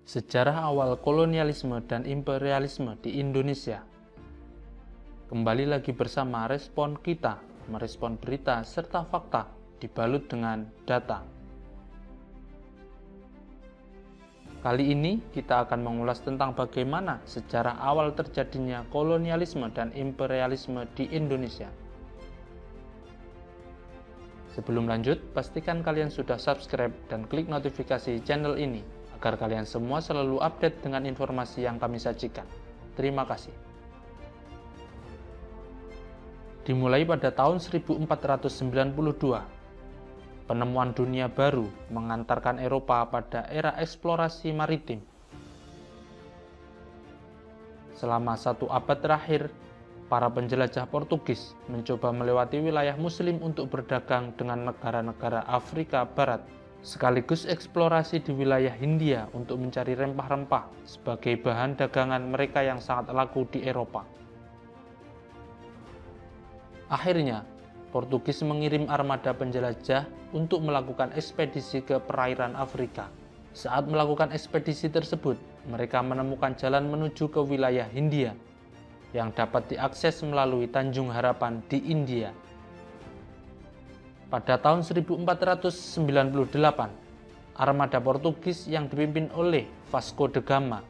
Sejarah awal kolonialisme dan imperialisme di Indonesia. Kembali lagi bersama Respon Kita, merespon berita serta fakta dibalut dengan data. Kali ini kita akan mengulas tentang bagaimana sejarah awal terjadinya kolonialisme dan imperialisme di Indonesia. Sebelum lanjut, pastikan kalian sudah subscribe dan klik notifikasi channel ini agar kalian semua selalu update dengan informasi yang kami sajikan. Terima kasih. Dimulai pada tahun 1492, penemuan dunia baru mengantarkan Eropa pada era eksplorasi maritim. Selama 1 abad terakhir, para penjelajah Portugis mencoba melewati wilayah Muslim untuk berdagang dengan negara-negara Afrika Barat, sekaligus eksplorasi di wilayah Hindia untuk mencari rempah-rempah sebagai bahan dagangan mereka yang sangat laku di Eropa. Akhirnya, Portugis mengirim armada penjelajah untuk melakukan ekspedisi ke perairan Afrika. Saat melakukan ekspedisi tersebut, mereka menemukan jalan menuju ke wilayah Hindia yang dapat diakses melalui Tanjung Harapan di India. Pada tahun 1498, armada Portugis yang dipimpin oleh Vasco da Gama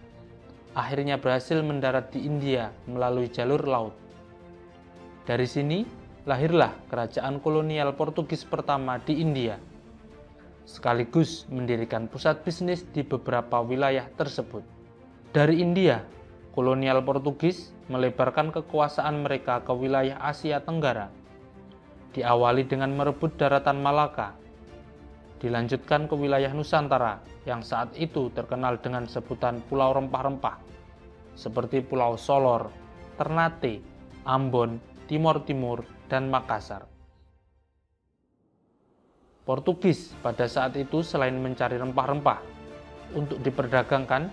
akhirnya berhasil mendarat di India melalui jalur laut. Dari sini, lahirlah kerajaan kolonial Portugis pertama di India, sekaligus mendirikan pusat bisnis di beberapa wilayah tersebut. Dari India, kolonial Portugis melebarkan kekuasaan mereka ke wilayah Asia Tenggara. Diawali dengan merebut daratan Malaka, dilanjutkan ke wilayah Nusantara yang saat itu terkenal dengan sebutan Pulau Rempah-Rempah, seperti Pulau Solor, Ternate, Ambon, Timor Timur, dan Makassar. Portugis pada saat itu selain mencari rempah-rempah untuk diperdagangkan,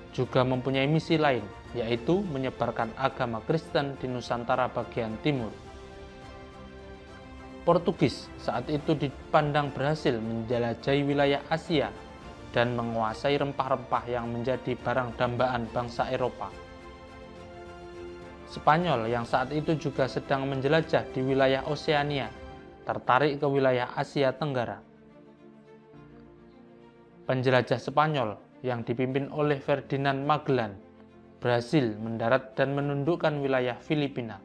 juga mempunyai misi lain, yaitu menyebarkan agama Kristen di Nusantara bagian timur. Portugis saat itu dipandang berhasil menjelajahi wilayah Asia dan menguasai rempah-rempah yang menjadi barang dambaan bangsa Eropa. Spanyol yang saat itu juga sedang menjelajah di wilayah Oseania tertarik ke wilayah Asia Tenggara. Penjelajah Spanyol yang dipimpin oleh Ferdinand Magellan berhasil mendarat dan menundukkan wilayah Filipina.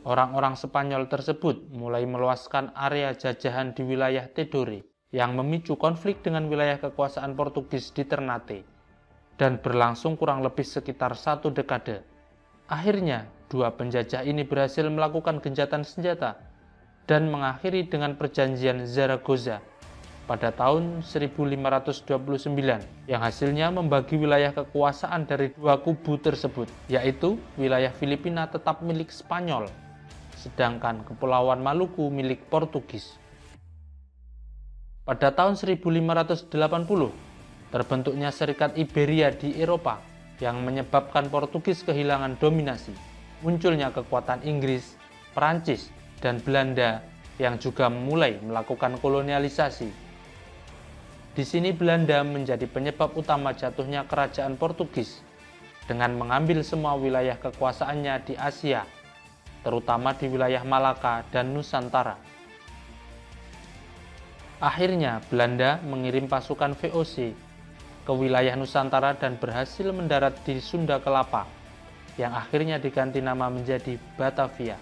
Orang-orang Spanyol tersebut mulai meluaskan area jajahan di wilayah Tidore yang memicu konflik dengan wilayah kekuasaan Portugis di Ternate dan berlangsung kurang lebih sekitar 1 dekade. Akhirnya, dua penjajah ini berhasil melakukan gencatan senjata dan mengakhiri dengan perjanjian Zaragoza pada tahun 1529 yang hasilnya membagi wilayah kekuasaan dari dua kubu tersebut, yaitu wilayah Filipina tetap milik Spanyol, sedangkan Kepulauan Maluku milik Portugis. Pada tahun 1580, terbentuknya Serikat Iberia di Eropa yang menyebabkan Portugis kehilangan dominasi. Munculnya kekuatan Inggris, Perancis, dan Belanda yang juga mulai melakukan kolonialisasi. Di sini Belanda menjadi penyebab utama jatuhnya kerajaan Portugis dengan mengambil semua wilayah kekuasaannya di Asia, terutama di wilayah Malaka dan Nusantara. Akhirnya Belanda mengirim pasukan VOC ke wilayah Nusantara dan berhasil mendarat di Sunda Kelapa, yang akhirnya diganti nama menjadi Batavia.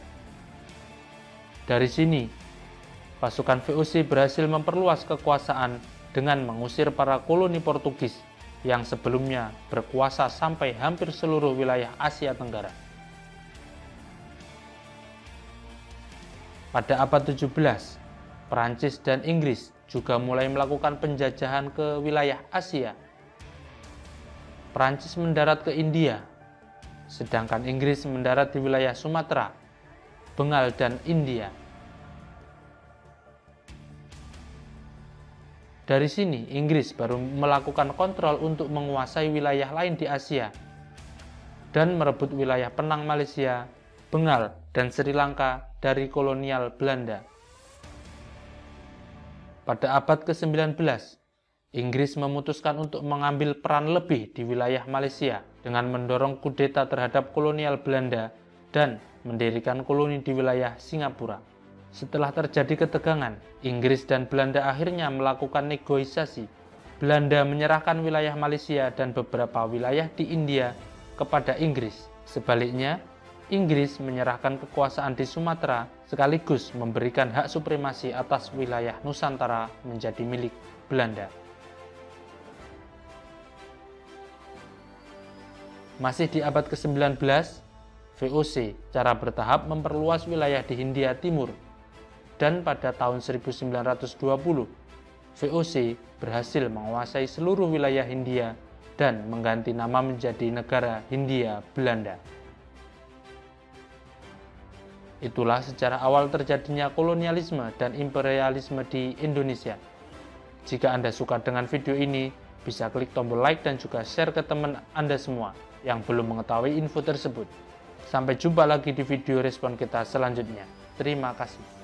Dari sini, pasukan VOC berhasil memperluas kekuasaan dengan mengusir para koloni Portugis yang sebelumnya berkuasa sampai hampir seluruh wilayah Asia Tenggara. Pada abad 17, Perancis dan Inggris juga mulai melakukan penjajahan ke wilayah Asia. Perancis mendarat ke India, sedangkan Inggris mendarat di wilayah Sumatera, Bengal, dan India. Dari sini, Inggris baru melakukan kontrol untuk menguasai wilayah lain di Asia dan merebut wilayah Penang Malaysia, Bengal, dan Sri Lanka dari kolonial Belanda. Pada abad ke-19, Inggris memutuskan untuk mengambil peran lebih di wilayah Malaysia dengan mendorong kudeta terhadap kolonial Belanda dan mendirikan koloni di wilayah Singapura. Setelah terjadi ketegangan, Inggris dan Belanda akhirnya melakukan negosiasi. Belanda menyerahkan wilayah Malaysia dan beberapa wilayah di India kepada Inggris. Sebaliknya, Inggris menyerahkan kekuasaan di Sumatera sekaligus memberikan hak supremasi atas wilayah Nusantara menjadi milik Belanda. Masih di abad ke-19, VOC secara bertahap memperluas wilayah di Hindia Timur, dan pada tahun 1920, VOC berhasil menguasai seluruh wilayah Hindia dan mengganti nama menjadi Negara Hindia Belanda. Itulah sejarah awal terjadinya kolonialisme dan imperialisme di Indonesia. Jika Anda suka dengan video ini, bisa klik tombol like dan juga share ke teman Anda semua yang belum mengetahui info tersebut. Sampai jumpa lagi di video respon kita selanjutnya. Terima kasih.